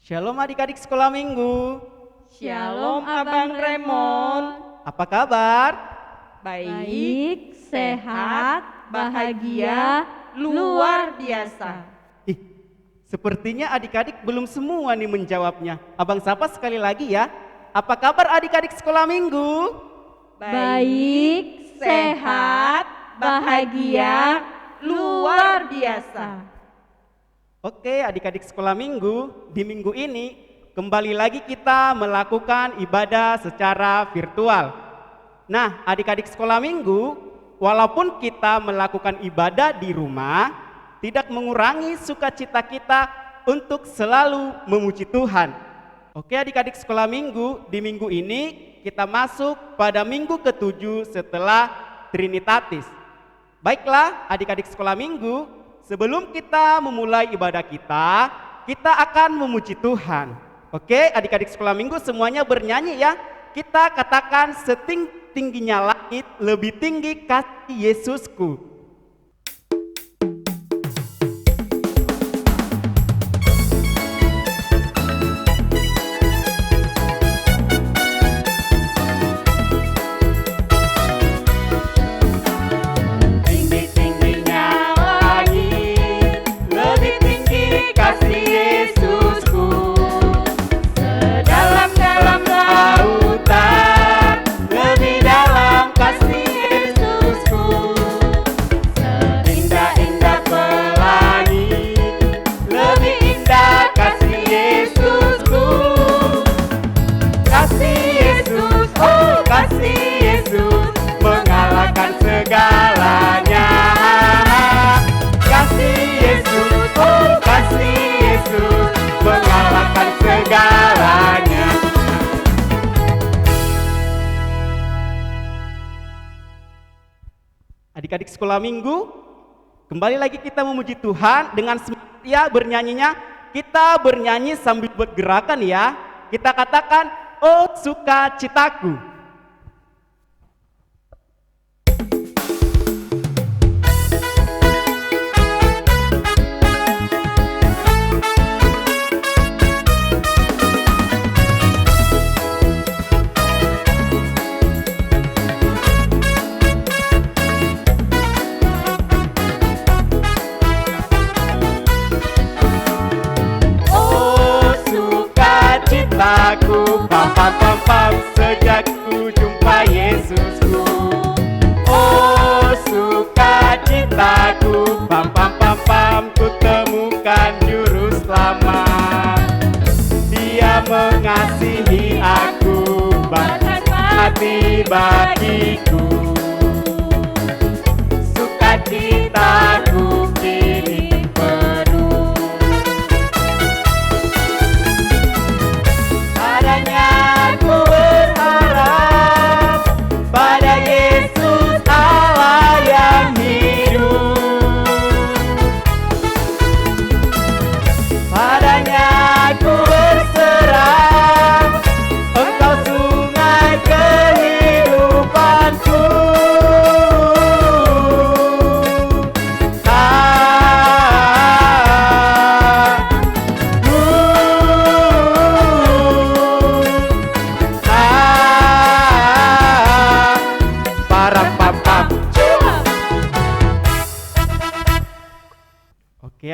Shalom adik-adik sekolah minggu. Shalom Abang Raymond. Apa kabar? Baik, sehat, bahagia, luar biasa. Ih, sepertinya adik-adik belum semua nih menjawabnya. Abang sapa sekali lagi ya. Apa kabar adik-adik sekolah minggu? Baik, sehat, bahagia, luar biasa. Oke adik-adik sekolah minggu, di minggu ini kembali lagi kita melakukan ibadah secara virtual. Nah adik-adik sekolah minggu, walaupun kita melakukan ibadah di rumah, tidak mengurangi sukacita kita untuk selalu memuji Tuhan. Oke adik-adik sekolah minggu, di minggu ini kita masuk pada minggu ke-7 setelah Trinitatis. Baiklah adik-adik sekolah minggu, sebelum kita memulai ibadah kita akan memuji Tuhan. Oke, adik-adik sekolah minggu semuanya bernyanyi ya. Kita katakan setinggi-tingginya langit, lebih tinggi kasih Yesusku. Adik-adik sekolah minggu, kembali lagi kita memuji Tuhan dengan semangat ya bernyanyinya. Kita bernyanyi sambil buat gerakan ya. Kita katakan, oh sukacitaku. Aku pam sejak ku jumpa Yesusku. Oh sukacitaku pam ku temukan juru selamat. Dia mengasihi aku bahkan mati bagiku. Sukacitaku kini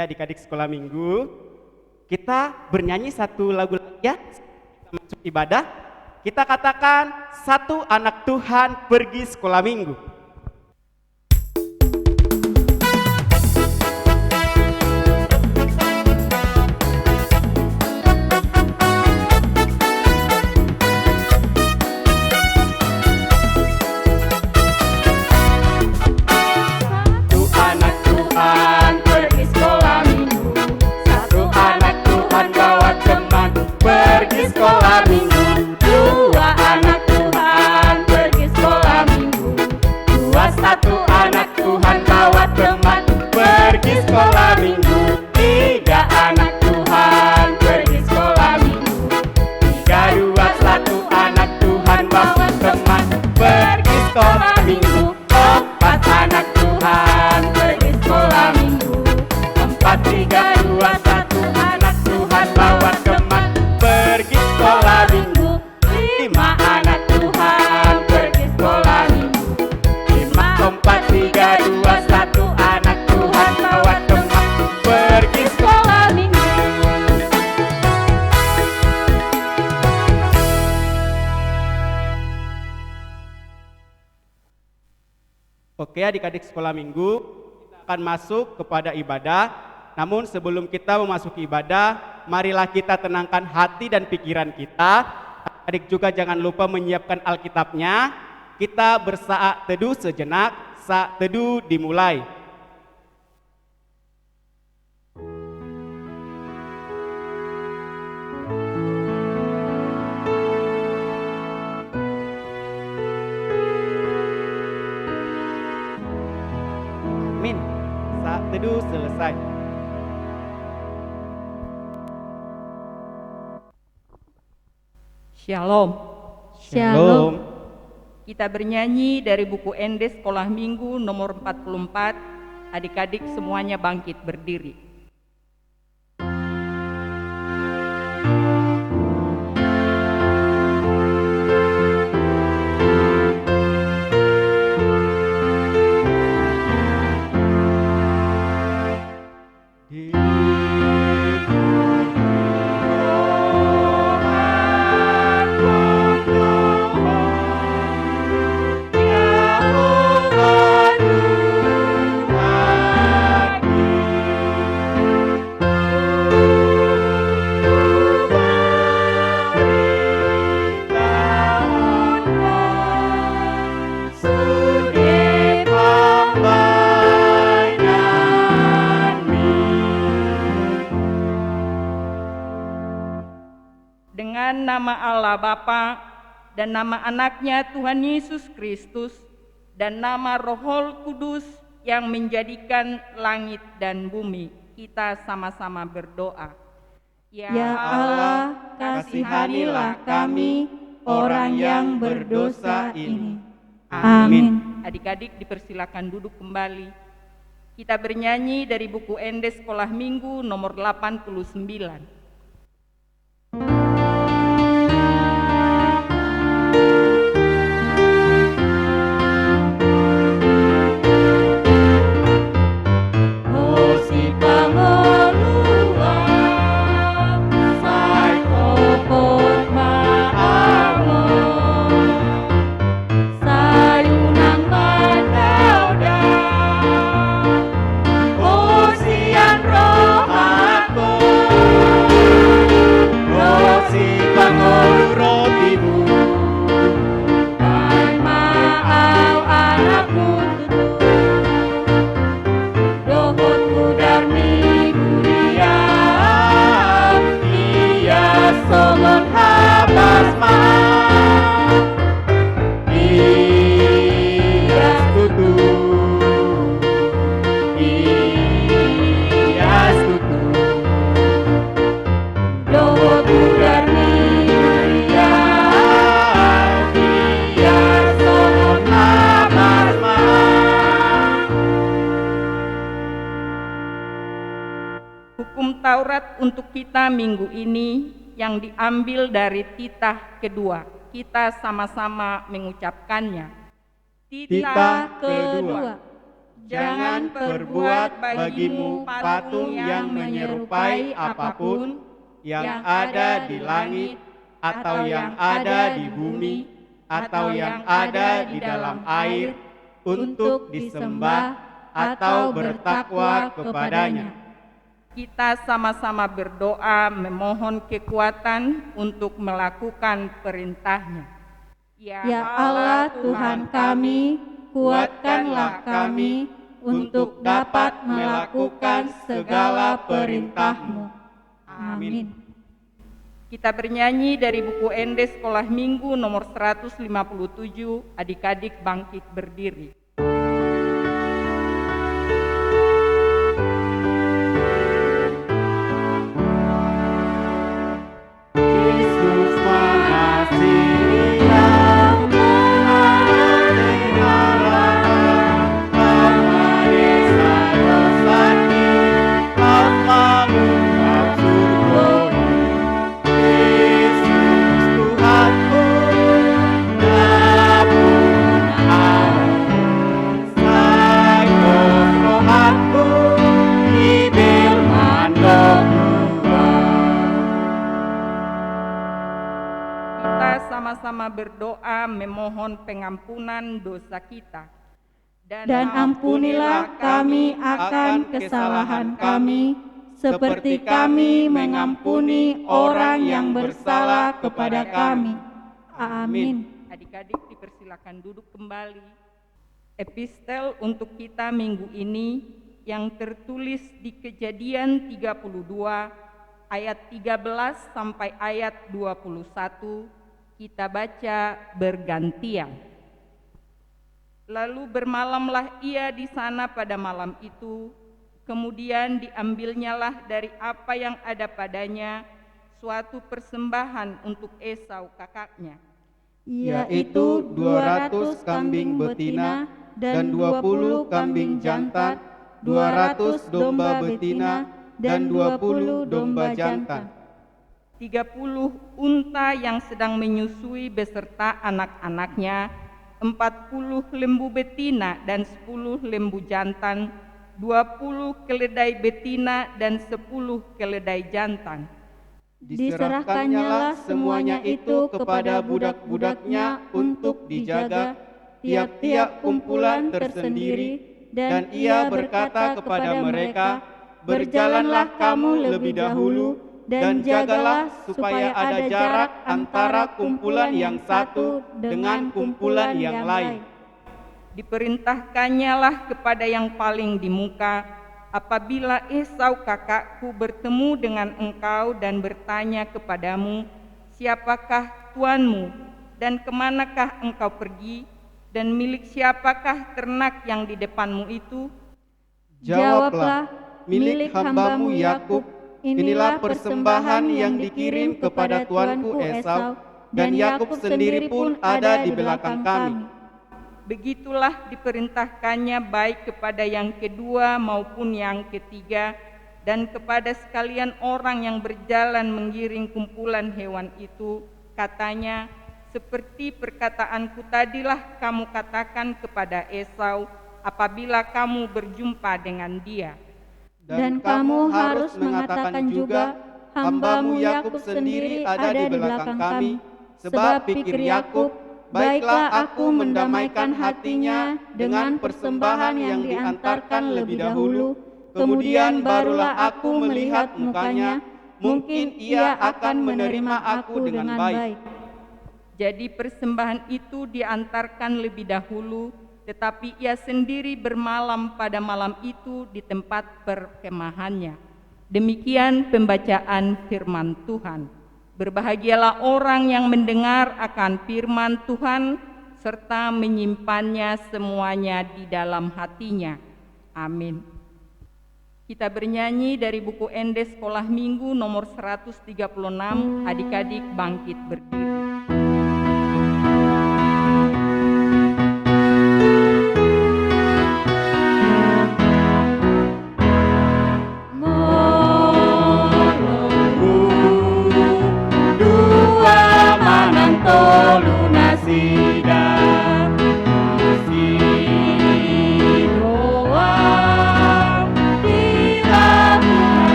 adik-adik sekolah minggu, kita bernyanyi satu lagu lagi ya. Kita masuk ibadah. Kita katakan satu anak Tuhan pergi sekolah minggu. Tiga, dua, satu, anak Tuhan bawa teman. Oke, adik-adik sekolah minggu, kita akan masuk kepada ibadah. Namun sebelum kita memasuki ibadah, marilah kita tenangkan hati dan pikiran kita. Adik juga jangan lupa menyiapkan Alkitabnya. Kita bersaat teduh sejenak, saat teduh dimulai. Amin. Saat teduh selesai. Shalom. Shalom. Kita bernyanyi dari buku Ende Sekolah Minggu nomor 44. Adik-adik semuanya bangkit berdiri. Dengan nama Allah Bapa dan nama anaknya Tuhan Yesus Kristus dan nama Roh Kudus yang menjadikan langit dan bumi, kita sama-sama berdoa. Ya Allah, kasihanilah kami orang yang berdosa ini. Amin. Adik-adik dipersilakan duduk kembali. Kita bernyanyi dari buku Ende Sekolah Minggu nomor 89. Hukum Taurat untuk kita minggu ini yang diambil dari titah kedua. Kita sama-sama mengucapkannya. Titah kedua. Jangan perbuat bagimu patung yang menyerupai apapun yang ada di langit atau yang ada di bumi atau yang ada di dalam air untuk disembah atau bertakwa kepadanya. Kita sama-sama berdoa memohon kekuatan untuk melakukan perintahnya. Ya Allah Tuhan kami, kuatkanlah kami untuk dapat melakukan segala perintah-Mu. Amin. Kita bernyanyi dari buku Ende Sekolah Minggu nomor 157, adik-adik bangkit berdiri. Sama-sama berdoa memohon pengampunan dosa kita. Dan ampunilah kami akan kesalahan kami, seperti kami mengampuni orang yang bersalah kepada kami. Amin. Adik-adik dipersilakan duduk kembali. Epistel untuk kita minggu ini yang tertulis di Kejadian 32 ayat 13 sampai ayat 21, kita baca bergantian. Lalu bermalamlah ia di sana pada malam itu, kemudian diambilnyalah dari apa yang ada padanya suatu persembahan untuk Esau kakaknya, Yaitu 200 kambing betina dan 20 kambing jantan, 200 domba betina dan 20 domba jantan, 30 unta yang sedang menyusui beserta anak-anaknya, 40 lembu betina dan 10 lembu jantan, 20 keledai betina dan 10 keledai jantan. Diserahkannyalah semuanya itu kepada budak-budaknya untuk dijaga, tiap-tiap kumpulan tersendiri, dan ia berkata kepada mereka, "Berjalanlah kamu lebih dahulu, dan jagalah supaya ada jarak antara kumpulan yang satu dengan kumpulan yang lain." Diperintahkannyalah kepada yang paling di muka, "Apabila Esau kakakku bertemu dengan engkau dan bertanya kepadamu, 'Siapakah tuanmu dan kemanakah engkau pergi, dan milik siapakah ternak yang di depanmu itu?' Jawablah, "Milik hambamu Yakub. Inilah persembahan yang dikirim kepada tuanku Esau, dan Yakub sendiri pun ada di belakang kami." Begitulah diperintahkannya baik kepada yang kedua maupun yang ketiga, dan kepada sekalian orang yang berjalan mengiring kumpulan hewan itu, katanya, "Seperti perkataanku tadilah kamu katakan kepada Esau apabila kamu berjumpa dengan dia." Dan kamu harus mengatakan juga, "Hambamu Yakub sendiri ada di belakang kami," sebab pikir Yakub, "Baiklah aku mendamaikan hatinya dengan persembahan yang diantarkan lebih dahulu, kemudian barulah aku melihat mukanya, mungkin ia akan menerima aku dengan baik." Jadi persembahan itu diantarkan lebih dahulu, tetapi ia sendiri bermalam pada malam itu di tempat perkemahannya. Demikian pembacaan firman Tuhan. Berbahagialah orang yang mendengar akan firman Tuhan serta menyimpannya semuanya di dalam hatinya. Amin. Kita bernyanyi dari buku Ende Sekolah Minggu nomor 136, adik-adik bangkit berdiri.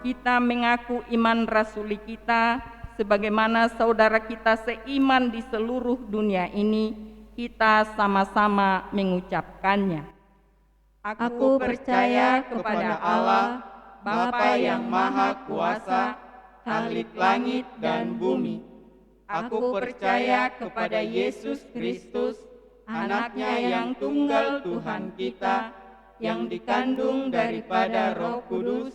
Kita mengaku iman rasuli kita, sebagaimana saudara kita seiman di seluruh dunia ini, kita sama-sama mengucapkannya. Aku percaya kepada Allah, Bapa yang Maha Kuasa, Khalik langit dan bumi. Aku percaya kepada Yesus Kristus, Anaknya yang tunggal Tuhan kita, yang dikandung daripada Roh Kudus,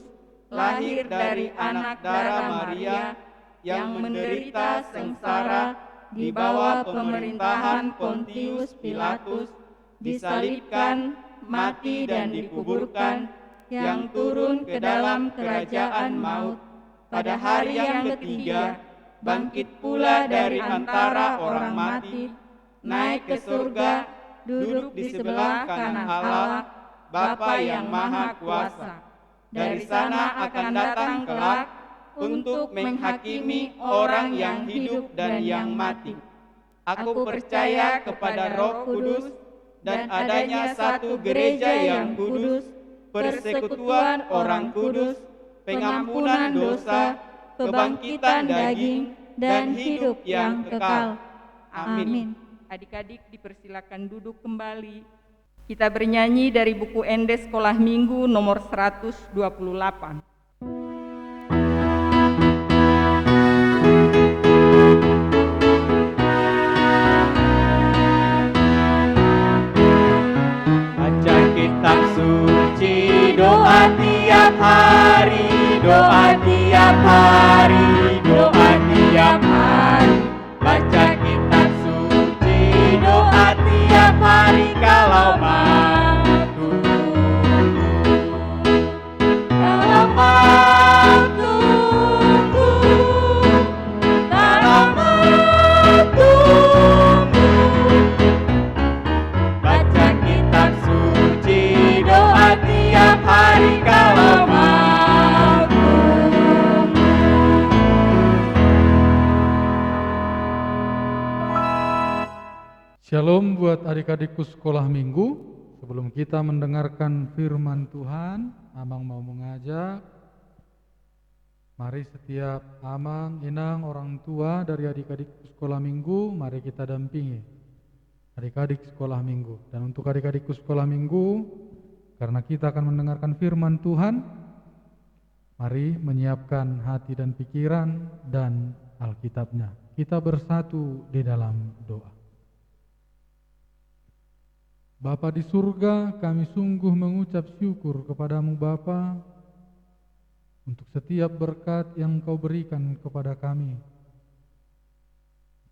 lahir dari anak darah Maria, yang menderita sengsara di bawah pemerintahan Pontius Pilatus, disalibkan, mati dan dikuburkan, yang turun ke dalam kerajaan maut, pada hari yang ketiga, bangkit pula dari antara orang mati, naik ke surga, duduk di sebelah kanan Allah, Bapa yang Maha Kuasa. Dari sana akan datang kelak untuk menghakimi orang yang hidup dan yang mati. Aku percaya kepada Roh Kudus dan adanya satu gereja yang kudus, persekutuan orang kudus, pengampunan dosa, kebangkitan daging, dan hidup yang kekal. Amin. Adik-adik dipersilakan duduk kembali. Kita bernyanyi dari buku Ende Sekolah Minggu nomor 128. Baca kitab suci, doa tiap hari, doa tiap hari, doa tiap hari. Baca kitab suci, doa tiap hari kalau mau tunggu. Kalau mau tunggu, kalau mau tunggu. Baca kitab suci, doa tiap hari kalau mau tunggu. Shalom buat adik-adikku sekolah minggu. Sebelum kita mendengarkan firman Tuhan, Amang mau mengajak, mari setiap Amang, Inang, orang tua dari adik-adik sekolah minggu, mari kita dampingi adik-adik sekolah minggu. Dan untuk adik-adikku sekolah minggu, karena kita akan mendengarkan firman Tuhan, mari menyiapkan hati dan pikiran dan Alkitabnya. Kita bersatu di dalam doa. Bapa di surga, kami sungguh mengucap syukur kepadamu Bapa untuk setiap berkat yang Kau berikan kepada kami.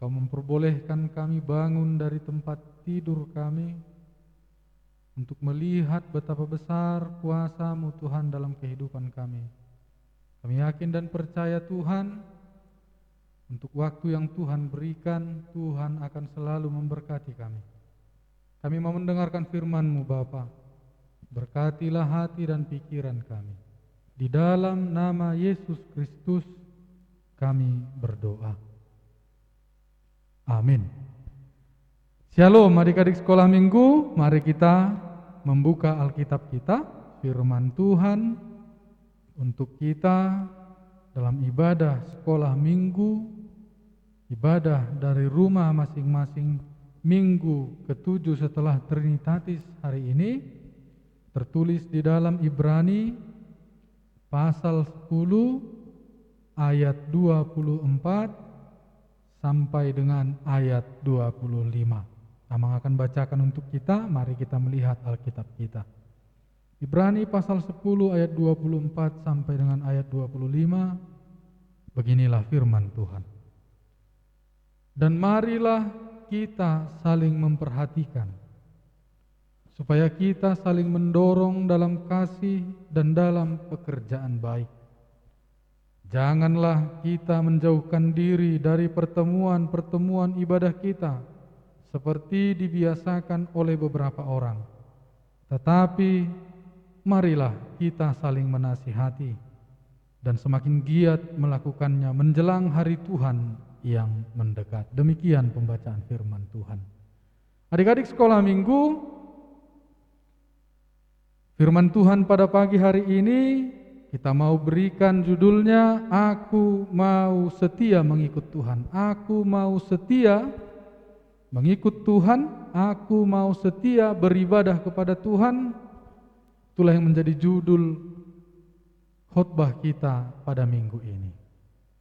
Kau memperbolehkan kami bangun dari tempat tidur kami untuk melihat betapa besar kuasa-Mu Tuhan dalam kehidupan kami. Kami yakin dan percaya Tuhan, untuk waktu yang Tuhan berikan, Tuhan akan selalu memberkati kami. Kami mau mendengarkan firman-Mu Bapa. Berkatilah hati dan pikiran kami. Di dalam nama Yesus Kristus kami berdoa. Amin. Shalom adik-adik sekolah minggu. Mari kita membuka Alkitab kita, firman Tuhan untuk kita dalam ibadah sekolah minggu, ibadah dari rumah masing-masing minggu ke-7 setelah Trinitatis hari ini, tertulis di dalam Ibrani pasal 10 ayat 24 sampai dengan ayat 25. Amang akan bacakan untuk kita, mari kita melihat Alkitab kita. Ibrani pasal 10 ayat 24 sampai dengan ayat 25, beginilah firman Tuhan. Dan marilah kita saling memperhatikan, supaya kita saling mendorong dalam kasih dan dalam pekerjaan baik. Janganlah kita menjauhkan diri dari pertemuan-pertemuan ibadah kita, seperti dibiasakan oleh beberapa orang. Tetapi marilah kita saling menasihati, dan semakin giat melakukannya menjelang hari Tuhan yang mendekat. Demikian pembacaan firman Tuhan. Adik-adik sekolah minggu, firman Tuhan pada pagi hari ini kita mau berikan judulnya, Aku mau setia mengikut Tuhan. Aku mau setia mengikut Tuhan, aku mau setia beribadah kepada Tuhan. Itulah yang menjadi judul khotbah kita pada minggu ini.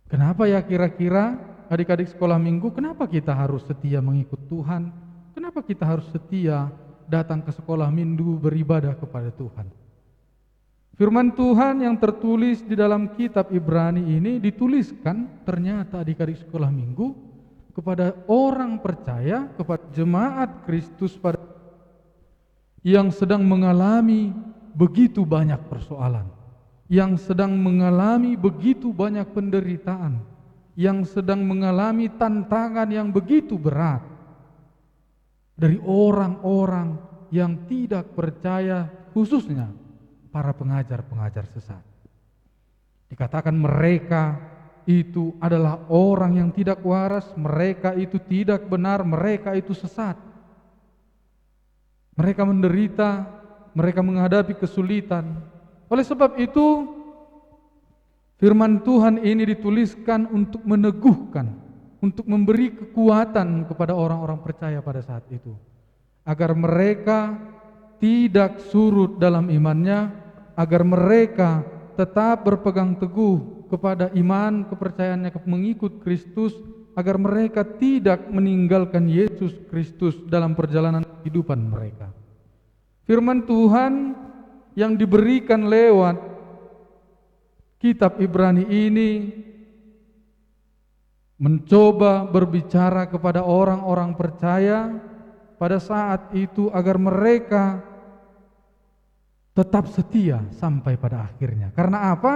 Kenapa ya kira-kira adik-adik sekolah minggu, kenapa kita harus setia mengikut Tuhan? Kenapa kita harus setia datang ke sekolah minggu beribadah kepada Tuhan? Firman Tuhan yang tertulis di dalam kitab Ibrani ini dituliskan ternyata adik-adik sekolah minggu kepada orang percaya, kepada jemaat Kristus yang sedang mengalami begitu banyak persoalan, yang sedang mengalami begitu banyak penderitaan, yang sedang mengalami tantangan yang begitu berat dari orang-orang yang tidak percaya, khususnya para pengajar-pengajar sesat. Dikatakan mereka itu adalah orang yang tidak waras, mereka itu tidak benar, mereka itu sesat. Mereka menderita, mereka menghadapi kesulitan. Oleh sebab itu, firman Tuhan ini dituliskan untuk meneguhkan, untuk memberi kekuatan kepada orang-orang percaya pada saat itu, agar mereka tidak surut dalam imannya, agar mereka tetap berpegang teguh kepada iman kepercayaannya mengikut Kristus, agar mereka tidak meninggalkan Yesus Kristus dalam perjalanan kehidupan mereka. Firman Tuhan yang diberikan lewat kitab Ibrani ini mencoba berbicara kepada orang-orang percaya pada saat itu agar mereka tetap setia sampai pada akhirnya. Karena apa?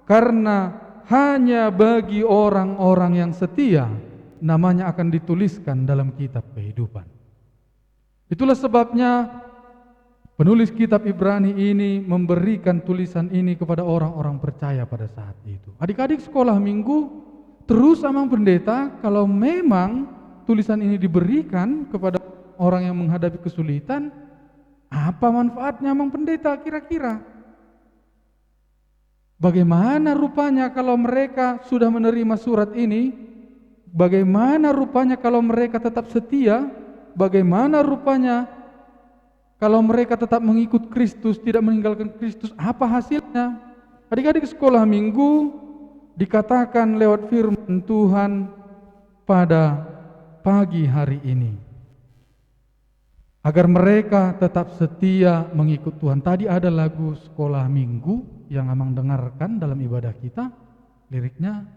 Karena hanya bagi orang-orang yang setia namanya akan dituliskan dalam kitab kehidupan. Itulah sebabnya penulis kitab Ibrani ini memberikan tulisan ini kepada orang-orang percaya pada saat itu. Adik-adik sekolah minggu, terus Amang Pendeta, kalau memang tulisan ini diberikan kepada orang yang menghadapi kesulitan, apa manfaatnya Amang Pendeta kira-kira? Bagaimana rupanya kalau mereka sudah menerima surat ini? Bagaimana rupanya kalau mereka tetap setia? Bagaimana rupanya kalau mereka tetap mengikut Kristus, tidak meninggalkan Kristus? Apa hasilnya? Adik-adik sekolah minggu, dikatakan lewat firman Tuhan pada pagi hari ini, agar mereka tetap setia mengikut Tuhan. Tadi ada lagu sekolah minggu yang Amang dengarkan dalam ibadah kita, liriknya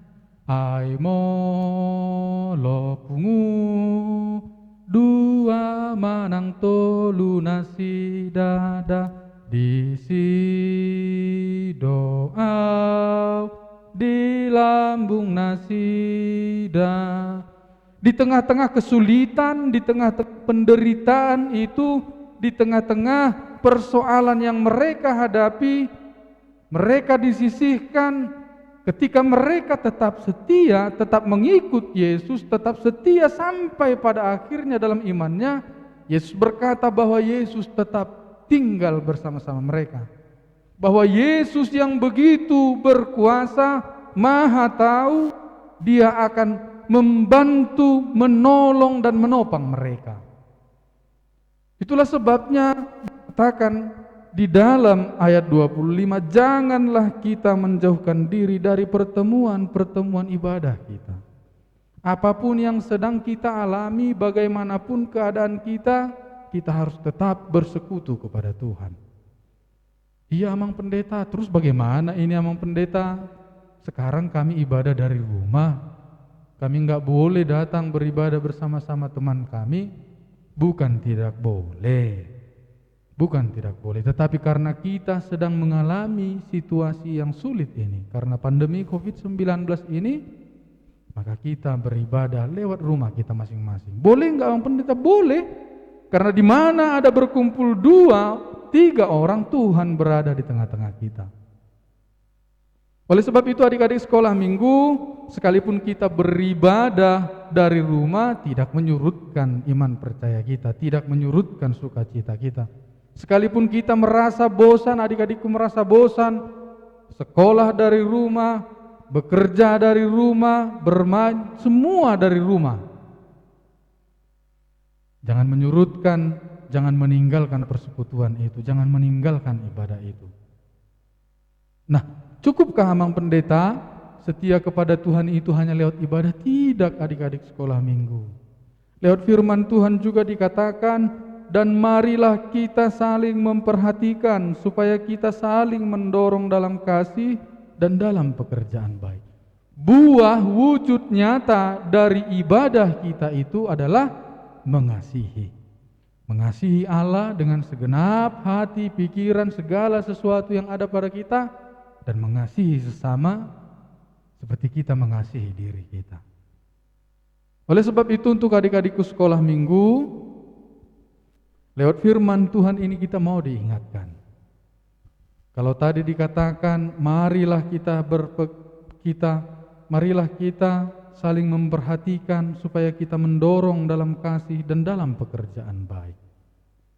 ai mo lo pungu dua manang tolu nasi dada di si doa di lambung nasida. Di tengah-tengah kesulitan, di tengah-tengah penderitaan itu, di tengah-tengah persoalan yang mereka hadapi, mereka disisihkan ketika mereka tetap setia, tetap mengikut Yesus, tetap setia sampai pada akhirnya dalam imannya. Yesus berkata bahwa Yesus tetap tinggal bersama-sama mereka. Bahwa Yesus yang begitu berkuasa, maha tahu, dia akan membantu, menolong dan menopang mereka. Itulah sebabnya dikatakan di dalam ayat 25, janganlah kita menjauhkan diri dari pertemuan-pertemuan ibadah kita. Apapun yang sedang kita alami, bagaimanapun keadaan kita harus tetap bersekutu kepada Tuhan. Iya Amang Pendeta, terus bagaimana ini Amang Pendeta? Sekarang kami ibadah dari rumah, kami enggak boleh datang beribadah bersama-sama teman kami. Bukan tidak boleh, bukan tidak boleh, tetapi karena kita sedang mengalami situasi yang sulit ini, karena pandemi COVID-19 ini, maka kita beribadah lewat rumah kita masing-masing. Boleh enggak Amang Pendeta? Boleh, karena di mana ada berkumpul 2-3 orang, Tuhan berada di tengah-tengah kita. Oleh sebab itu adik-adik sekolah minggu, sekalipun kita beribadah dari rumah, tidak menyurutkan iman percaya kita, tidak menyurutkan sukacita kita. Sekalipun kita merasa bosan, adik-adikku merasa bosan, sekolah dari rumah, bekerja dari rumah, bermain, semua dari rumah. Jangan menyurutkan, jangan meninggalkan persekutuan itu, jangan meninggalkan ibadah itu. Nah, cukupkah Amang Pendeta setia kepada Tuhan itu hanya lewat ibadah? Tidak adik-adik sekolah minggu. Lewat firman Tuhan juga dikatakan, dan marilah kita saling memperhatikan supaya kita saling mendorong dalam kasih dan dalam pekerjaan baik. Buah wujud nyata dari ibadah kita itu adalah mengasihi. Mengasihi Allah dengan segenap hati, pikiran, segala sesuatu yang ada pada kita, dan mengasihi sesama seperti kita mengasihi diri kita. Oleh sebab itu untuk adik-adikku sekolah minggu, lewat firman Tuhan ini kita mau diingatkan Kalau tadi dikatakan marilah kita saling memperhatikan supaya kita mendorong dalam kasih dan dalam pekerjaan baik.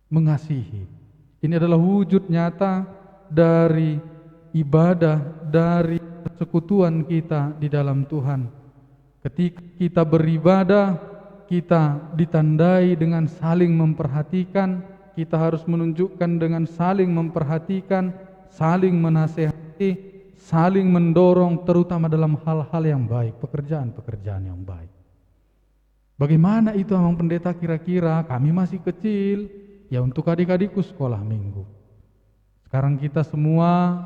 Mengasihi. Ini adalah wujud nyata dari ibadah, dari persekutuan kita di dalam Tuhan. Ketika kita beribadah, kita ditandai dengan saling memperhatikan, kita harus menunjukkan dengan saling memperhatikan, saling menasehati, saling mendorong terutama dalam hal-hal yang baik, pekerjaan-pekerjaan yang baik. Bagaimana itu Amang Pendeta kira-kira? Kami masih kecil, ya untuk adik-adikku sekolah minggu. Sekarang kita semua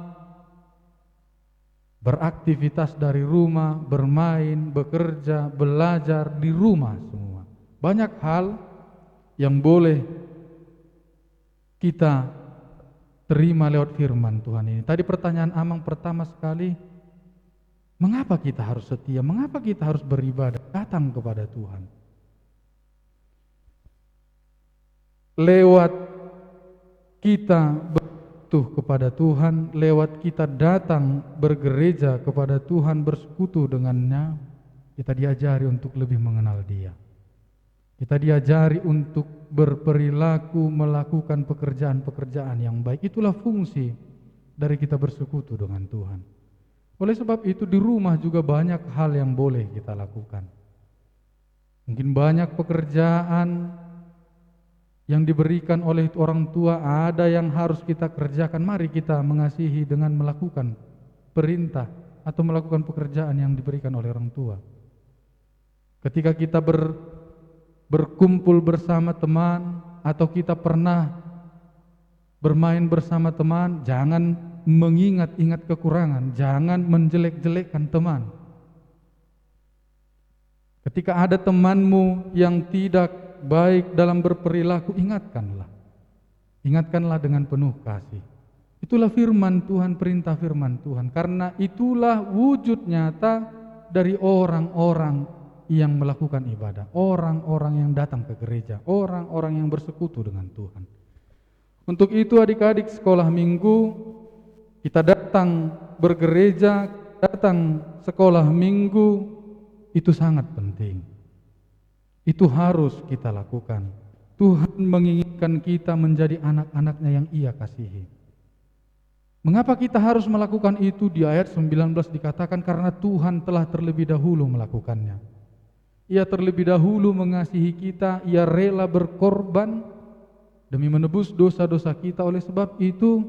beraktivitas dari rumah, bermain, bekerja, belajar di rumah semua. Banyak hal yang boleh kita terima lewat firman Tuhan ini. Tadi pertanyaan Amang pertama sekali, mengapa kita harus setia? Mengapa kita harus beribadah? Datang kepada Tuhan. Lewat kita berbutuh kepada Tuhan, lewat kita datang bergereja kepada Tuhan, bersekutu dengannya, kita diajari untuk lebih mengenal Dia. Kita diajari untuk berperilaku, melakukan pekerjaan-pekerjaan yang baik. Itulah fungsi dari kita bersekutu dengan Tuhan. Oleh sebab itu di rumah juga banyak hal yang boleh kita lakukan. Mungkin banyak pekerjaan yang diberikan oleh orang tua, ada yang harus kita kerjakan. Mari kita mengasihi dengan melakukan perintah atau melakukan pekerjaan yang diberikan oleh orang tua. Ketika kita berkumpul bersama teman atau kita pernah bermain bersama teman, jangan mengingat-ingat kekurangan, jangan menjelek-jelekkan teman. Ketika ada temanmu yang tidak baik dalam berperilaku, ingatkanlah dengan penuh kasih. Itulah firman Tuhan, perintah firman Tuhan, karena itulah wujud nyata dari orang-orang yang melakukan ibadah, orang-orang yang datang ke gereja, orang-orang yang bersekutu dengan Tuhan. Untuk itu adik-adik sekolah minggu, kita datang bergereja, datang sekolah minggu, itu sangat penting. Itu harus kita lakukan. Tuhan menginginkan kita menjadi anak-anaknya yang Ia kasihi. Mengapa kita harus melakukan itu? Di ayat 19 dikatakan karena Tuhan telah terlebih dahulu melakukannya. Ia terlebih dahulu mengasihi kita, Ia rela berkorban demi menebus dosa-dosa kita. Oleh sebab itu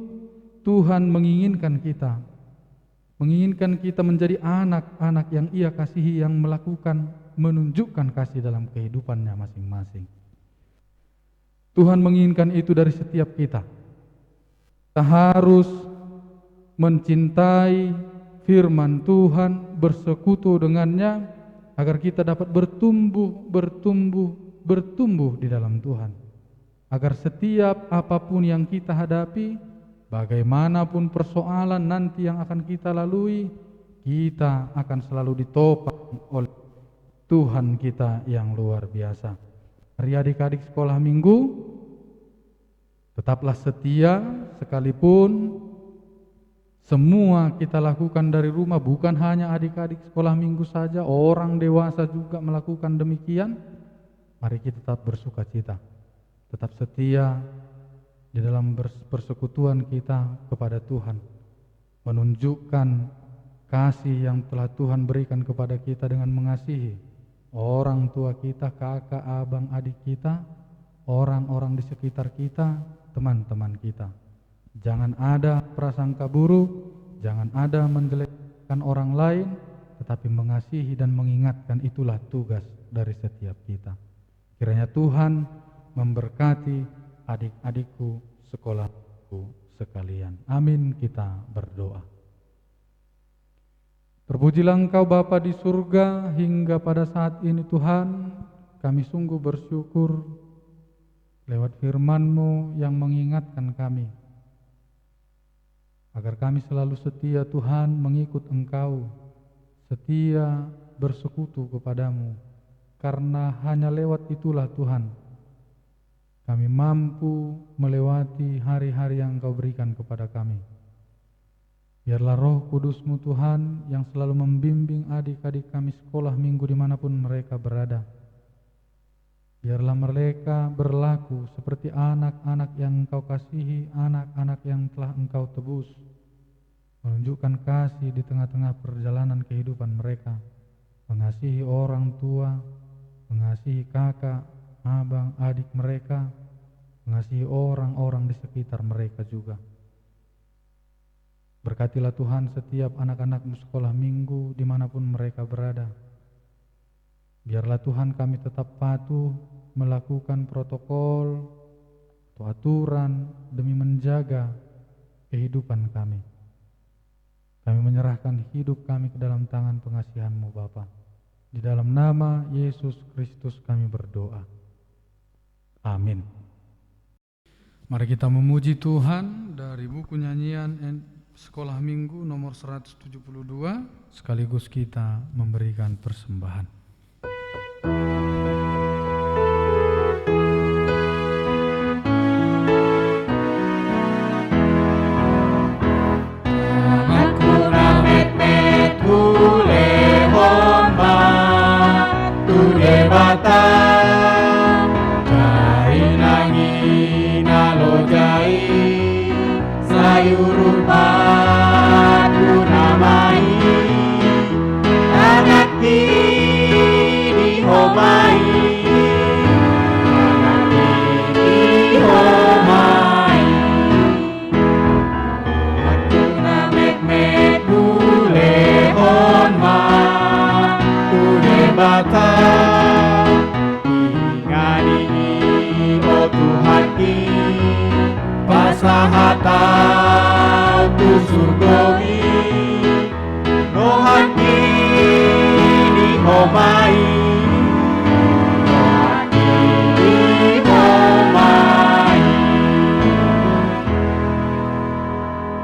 Tuhan menginginkan kita menjadi anak-anak yang Ia kasihi, yang menunjukkan kasih dalam kehidupannya masing-masing. Tuhan menginginkan itu dari setiap kita. Kita harus mencintai firman Tuhan, bersekutu dengannya, agar kita dapat bertumbuh di dalam Tuhan. Agar setiap apapun yang kita hadapi, bagaimanapun persoalan nanti yang akan kita lalui, kita akan selalu ditopang oleh Tuhan kita yang luar biasa. Mari adik-adik sekolah minggu, tetaplah setia sekalipun semua kita lakukan dari rumah, bukan hanya adik-adik sekolah minggu saja, orang dewasa juga melakukan demikian. Mari kita tetap bersuka cita, tetap setia di dalam persekutuan kita kepada Tuhan, menunjukkan kasih yang telah Tuhan berikan kepada kita dengan mengasihi orang tua kita, kakak, abang, adik kita, orang-orang di sekitar kita, teman-teman kita. Jangan ada prasangka buruk, jangan ada menjelekkan orang lain, tetapi mengasihi dan mengingatkan, itulah tugas dari setiap kita. Kiranya Tuhan memberkati adik-adikku sekolahku sekalian. Amin, kita berdoa. Terpujilah Engkau Bapa di surga, hingga pada saat ini Tuhan, kami sungguh bersyukur lewat firman-Mu yang mengingatkan kami, agar kami selalu setia Tuhan mengikut Engkau, setia bersekutu kepadamu, karena hanya lewat itulah Tuhan kami mampu melewati hari-hari yang Engkau berikan kepada kami. Biarlah Roh Kudus-Mu Tuhan yang selalu membimbing adik-adik kami sekolah minggu dimanapun mereka berada. Biarlah mereka berlaku seperti anak-anak yang Engkau kasihi, anak-anak yang telah Engkau tebus. Menunjukkan kasih di tengah-tengah perjalanan kehidupan mereka. Mengasihi orang tua, mengasihi kakak, abang, adik mereka, mengasihi orang-orang di sekitar mereka juga. Berkatilah Tuhan setiap anak-anak-Mu sekolah minggu dimanapun mereka berada. Biarlah Tuhan kami tetap patuh melakukan protokol atau aturan demi menjaga kehidupan kami. Kami menyerahkan hidup kami ke dalam tangan pengasihan-Mu Bapa. Di dalam nama Yesus Kristus kami berdoa. Amin. Mari kita memuji Tuhan dari buku nyanyian Sekolah Minggu nomor 172, sekaligus kita memberikan persembahan.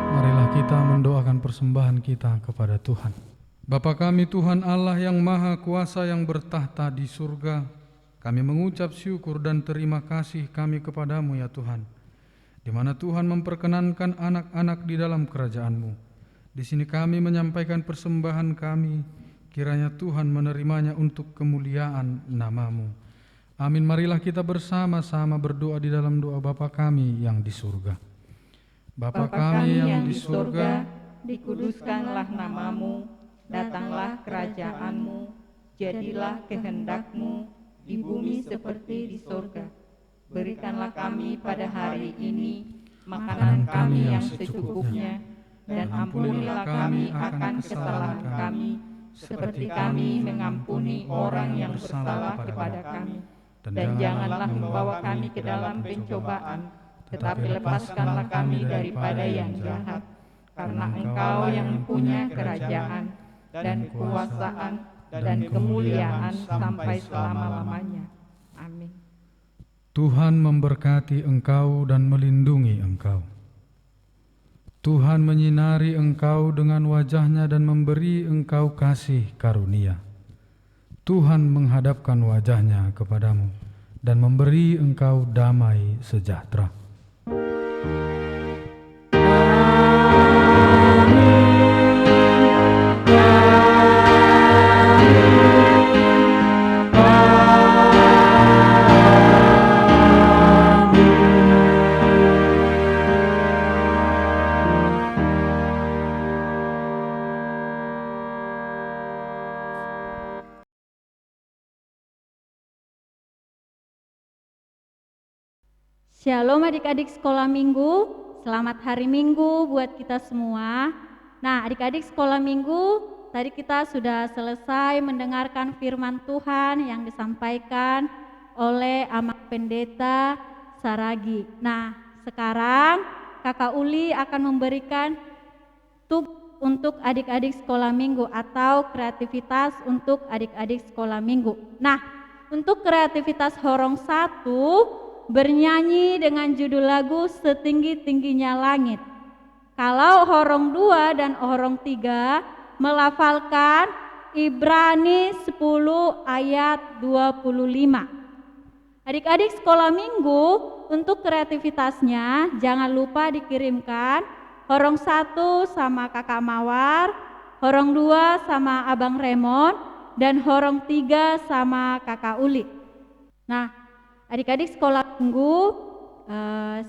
Marilah kita mendoakan persembahan kita kepada Tuhan. Bapa kami Tuhan Allah yang Maha Kuasa yang bertahta di surga, kami mengucap syukur dan terima kasih kami kepadamu ya Tuhan, di mana Tuhan memperkenankan anak-anak di dalam kerajaan-Mu. Di sini kami menyampaikan persembahan kami, kiranya Tuhan menerimanya untuk kemuliaan nama-Mu. Amin. Marilah kita bersama-sama berdoa di dalam doa Bapa kami yang di surga. Bapa kami yang di surga, dikuduskanlah nama-Mu, datanglah kerajaan-Mu, jadilah kehendak-Mu di bumi seperti di surga. Berikanlah kami pada hari ini makanan kami yang secukupnya, dan ampunilah kami akan kesalahan kami, seperti kami mengampuni orang yang bersalah kepada kami. Dan janganlah membawa kami ke dalam pencobaan, tetapi lepaskanlah kami daripada yang jahat. Karena Engkau yang punya kerajaan, dan kekuasaan, dan kemuliaan sampai selama-lamanya. Amin. Tuhan memberkati engkau dan melindungi engkau. Tuhan menyinari engkau dengan wajah-Nya dan memberi engkau kasih karunia. Tuhan menghadapkan wajah-Nya kepadamu dan memberi engkau damai sejahtera. Shalom adik-adik sekolah minggu, selamat hari minggu buat kita semua. Nah adik-adik sekolah minggu, tadi kita sudah selesai mendengarkan firman Tuhan yang disampaikan oleh Amak Pendeta Saragi. Nah sekarang Kakak Uli akan memberikan tugas untuk adik-adik sekolah minggu atau kreativitas untuk adik-adik sekolah minggu. Nah untuk kreativitas horong 1, bernyanyi dengan judul lagu Setinggi-tingginya Langit. Kalau horong 2 dan horong 3 melafalkan Ibrani 10 ayat 25. Adik-adik sekolah minggu, untuk kreativitasnya jangan lupa dikirimkan Horong 1 sama Kakak Mawar, Horong 2 sama Abang Remon, dan Horong 3 sama Kakak Uli. Nah, adik-adik sekolah minggu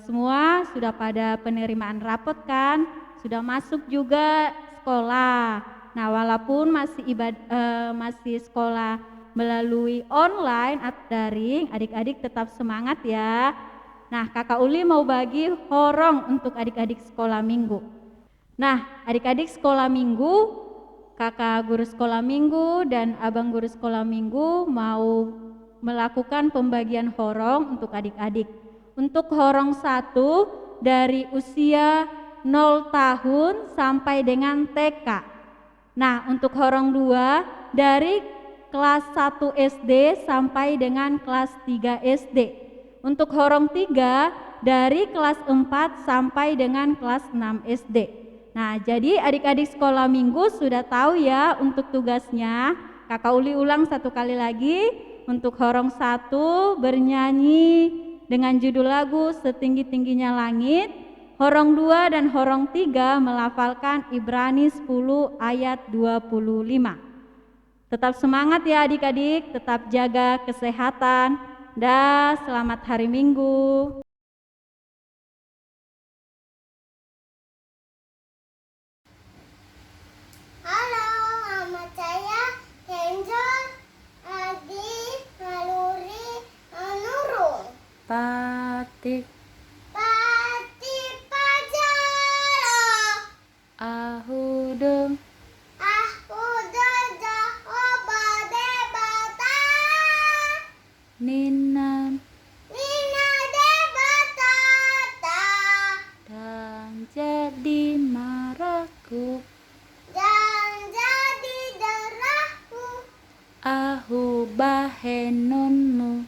semua sudah pada penerimaan rapot kan? Sudah masuk juga sekolah. Nah, walaupun masih sekolah melalui online atau daring, adik-adik tetap semangat ya. Nah, Kakak Uli mau bagi horong untuk adik-adik sekolah minggu. Nah, adik-adik sekolah minggu, Kakak guru sekolah minggu dan Abang guru sekolah minggu mau melakukan pembagian horong untuk adik-adik. Untuk horong 1 dari usia 0 tahun sampai dengan TK. Nah, untuk horong 2 dari kelas 1 SD sampai dengan kelas 3 SD. Untuk horong 3 dari kelas 4 sampai dengan kelas 6 SD. Nah, jadi adik-adik sekolah minggu sudah tahu ya untuk tugasnya. Kakak Uli ulang 1 kali lagi. Untuk horong 1 bernyanyi dengan judul lagu Setinggi-tingginya Langit. Horong 2 dan horong 3 melafalkan Ibrani 10 ayat 25. Tetap semangat ya adik-adik, tetap jaga kesehatan. Dah, selamat hari Minggu. Halo, nama saya Kenzo Adi Naluri Nurul. Patik Pati Pajaro. ahudeng Aku dadah obade bata. ninan Nina de batata. dan jadi maraku Dan jadi darahku. ahu bahenonmu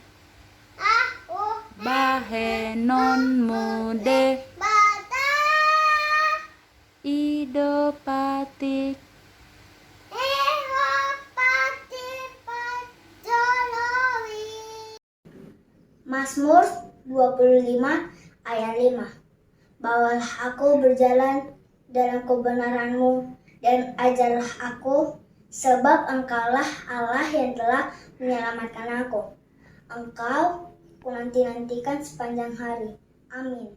Aku bahenonmu de bata. ido patik Ewa pati pajolowi. Mazmur 25 ayat 5. Bawalah aku berjalan dalam kebenaran-Mu dan ajarlah aku, sebab Engkaulah Allah yang telah menyelamatkan aku. Engkau ku nanti-nantikan sepanjang hari. Amin.